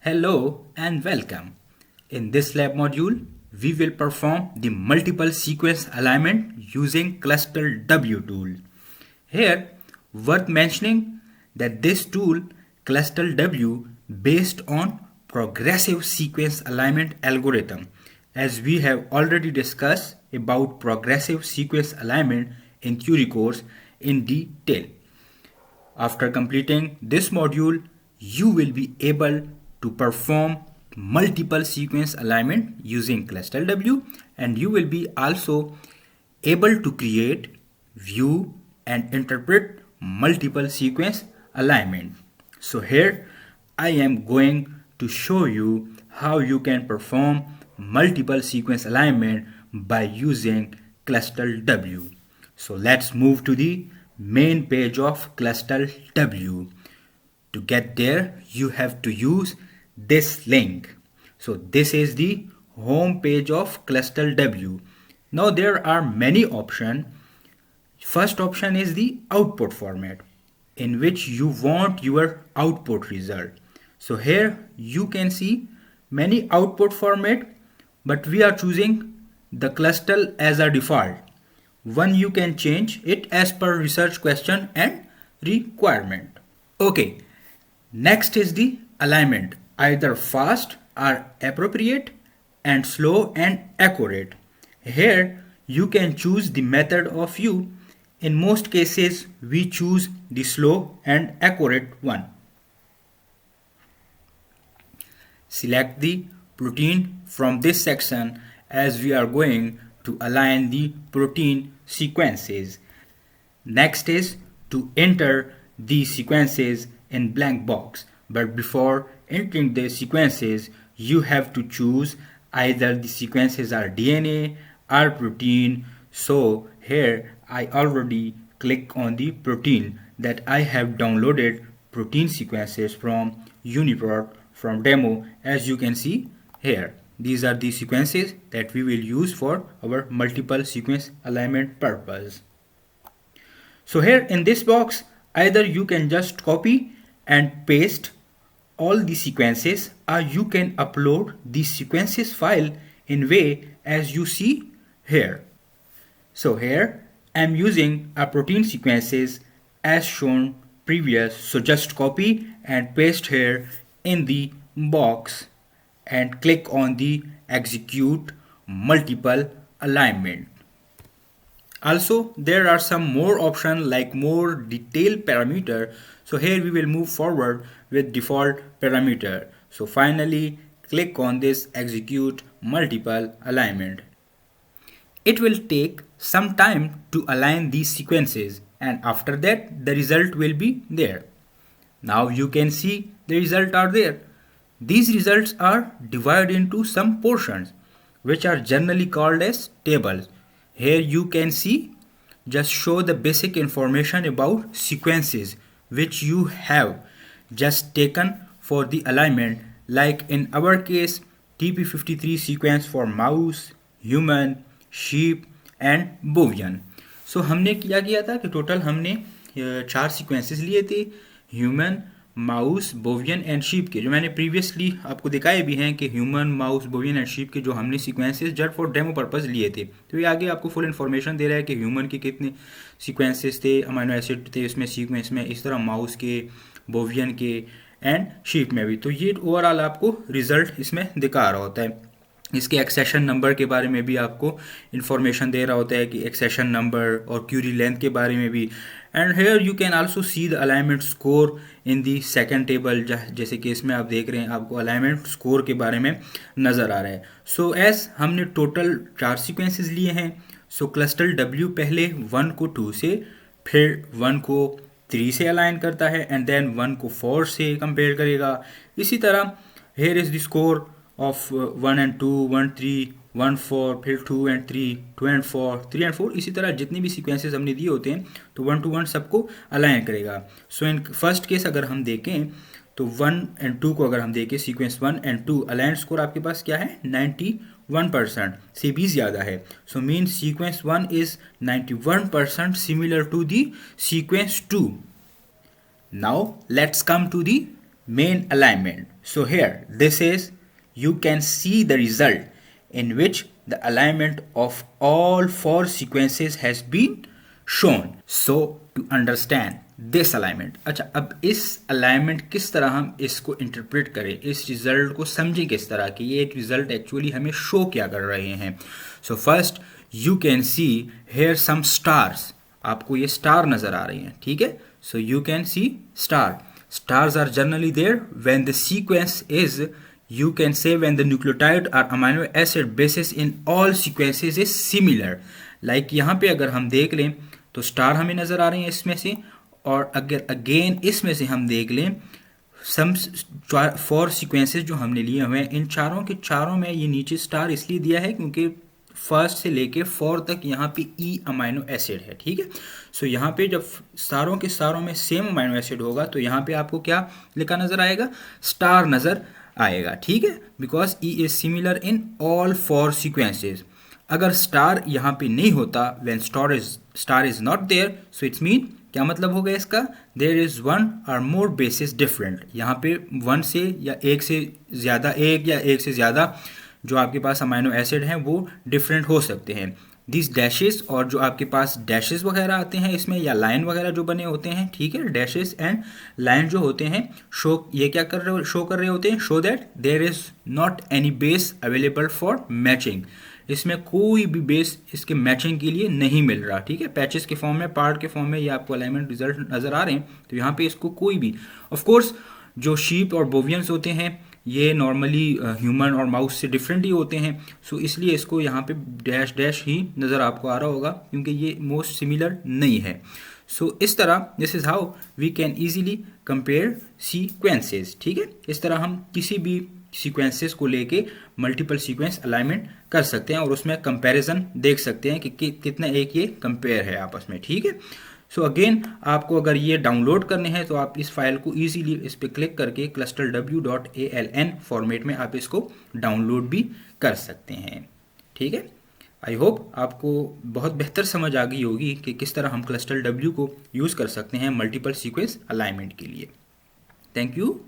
Hello and welcome. In this lab module, we will perform the multiple sequence alignment using Cluster W tool. Here, worth mentioning that this tool, Cluster W, based on progressive sequence alignment algorithm, as we have already discussed about progressive sequence alignment in theory course in detail. After completing this module, you will be able to perform multiple sequence alignment using Cluster W, and you will be also able to create, view and interpret multiple sequence alignment. So here I am going to show you how you can perform multiple sequence alignment by using Cluster W. So let's move to the main page of Cluster W. To get there, you have to use this link. So this is the home page of Cluster W. Now there are many options. First option is the output format, in which you want your output result. So here you can see many output format, but we are choosing the cluster as a default. One you can change it as per research question and requirement. Okay, next is the alignment, either fast or appropriate and slow and accurate. Here you can choose the method of view. In most cases we choose the slow and accurate one. Select the protein from this section, as we are going to align the protein sequences. Next is to enter the sequences in blank box, but before entering the sequences you have to choose either the sequences are DNA or protein. So here I already click on the protein, that I have downloaded protein sequences from UniProt from demo. As you can see here, these are the sequences that we will use for our multiple sequence alignment purpose. So here in this box, either you can just copy and paste all the sequences, or you can upload the sequences file in way as you see here. So here I am using a protein sequences as shown previous, so just copy and paste here in the box and click on the execute multiple alignment. Also there are some more options like more detailed parameter. So here we will move forward with default parameter. So finally click on this execute multiple alignment. It will take some time to align these sequences, and after that the result will be there. Now you can see the results are there. These results are divided into some portions, which are generally called as tables. Here you can see, just show the basic information about sequences which you have just taken for the alignment, like in our case TP53 sequence for mouse, human, sheep and bovine. So हमने क्या किया था कि total हमने 4 sequences लिए थे, human, mouse, बोवियन and sheep के, जो मैंने प्रीवियसली आपको दिखाए भी हैं कि ह्यूमन, माउस, बोवियन एंड शीप के जो हमने sequences just for demo purpose लिए थे. तो ये आगे आपको फुल इन्फॉर्मेशन दे रहा है कि ह्यूमन के कितने सीक्वेंसेस थे, अमाइनो एसिड थे इसमें सीक्वेंस में, इस तरह माउस के, बोवियन के एंड शीप में भी. तो ये ओवरऑल आपको रिजल्ट इसमें दिखा रहा होता है. इसके एक्सेशन नंबर के बारे में भी आपको इन्फॉर्मेशन दे रहा होता है कि एक्सेशन नंबर और क्यूरी लेंथ के बारे में भी. And here you can also see the alignment score in the second table, जैसे कि इसमें आप देख रहे हैं आपको अलाइनमेंट स्कोर के बारे में नज़र आ रहा है. सो एज हमने टोटल 4 सीक्वेंसेस लिए हैं, सो क्लस्टर डब्ल्यू पहले 1 को 2 से, फिर 1 को 3 से अलाइन करता है एंड देन 1 को 4 से कंपेयर करेगा. इसी तरह here is the score of 1 and 2, 1 3, 1 4, फिर 2 and 3, 2 and 4, 3 and 4. इसी तरह जितने भी सीक्वेंसेस हमने दिए होते हैं तो 1 to 1 सबको अलाइन करेगा. सो इन फर्स्ट केस अगर हम देखें तो 1 and 2 को अगर हम देखें, सीक्वेंस 1 and 2 अलाइन स्कोर आपके पास क्या है, 91% से भी ज़्यादा है. So mean sequence 1 is 91% similar to the sequence 2. Now let's come to the main alignment. So here this is, you can see the result in which the alignment of all 4 sequences has been shown. So to understand this alignment, अच्छा अब इस alignment किस तरह हम इसको interpret करें, इस result को समझें किस तरह कि ये एक result actually हमें show क्या कर रहे हैं. So first you can see here some stars, आपको ये star नजर आ रही हैं, ठीक है. So you can see star. Stars are generally there when the sequence is, you can say when the nucleotide or amino acid basis in all sequences is similar. Like यहाँ पे अगर हम देख लें तो स्टार हमें नज़र आ रही हैं इसमें से, और अगर अगेन इसमें से हम देख लें सम 4 सीक्वेंसेस जो हमने लिए हुए हैं, इन चारों के चारों में ये नीचे स्टार इसलिए दिया है क्योंकि फर्स्ट से लेके 4 तक यहाँ पे ई अमाइनो एसिड है, ठीक है. सो यहाँ पे जब सारों के सारों में सेम अमाइनो एसिड होगा तो यहाँ पे आपको क्या लिखा नज़र आएगा, स्टार नज़र आएगा, ठीक है, because E is similar in all 4 sequences. अगर स्टार यहाँ पे नहीं होता, when star is not there, so it's mean क्या मतलब होगा इसका, देयर इज वन और मोर बेसिस डिफरेंट. यहाँ पे 1 से या एक से ज़्यादा, एक या एक से ज़्यादा जो आपके पास अमाइनो एसिड हैं वो डिफरेंट हो सकते हैं. दिस डैशेस, और जो आपके पास डैशेस वगैरह आते हैं इसमें या लाइन वगैरह जो बने होते हैं, ठीक है, डैशेस एंड लाइन जो होते हैं शो, ये क्या कर रहे शो कर रहे होते हैं, show that there is not any base available for matching. इसमें कोई भी बेस इसके मैचिंग के लिए नहीं मिल रहा, ठीक है. पैचेस के फॉर्म में, पार्ट के फॉर्म में ये आपको अलाइनमेंट रिजल्ट नज़र आ रहे हैं, तो यहाँ पे इसको कोई भी, ऑफ कोर्स जो शीप और बोवियंस होते हैं ये नॉर्मली ह्यूमन और माउस से डिफरेंट ही होते हैं. सो इसलिए इसको यहाँ पे डैश डैश ही नज़र आपको आ रहा होगा क्योंकि ये मोस्ट सिमिलर नहीं है. सो इस तरह this is how we can easily compare sequences, ठीक है. इस तरह हम किसी भी सीक्वेंसेस को लेके मल्टीपल सीक्वेंस अलाइनमेंट कर सकते हैं और उसमें कंपैरिजन देख सकते हैं कि कितना एक ये कंपेयर है आपस में, ठीक है. सो अगेन आपको अगर ये डाउनलोड करने हैं तो आप इस फाइल को इजीली इस पर क्लिक करके clusterw.aln फॉर्मेट में आप इसको डाउनलोड भी कर सकते हैं, ठीक है. आई होप आपको बहुत बेहतर समझ आ गई होगी कि किस तरह हम clusterw को यूज़ कर सकते हैं मल्टीपल सीक्वेंस अलाइनमेंट के लिए. Thank you.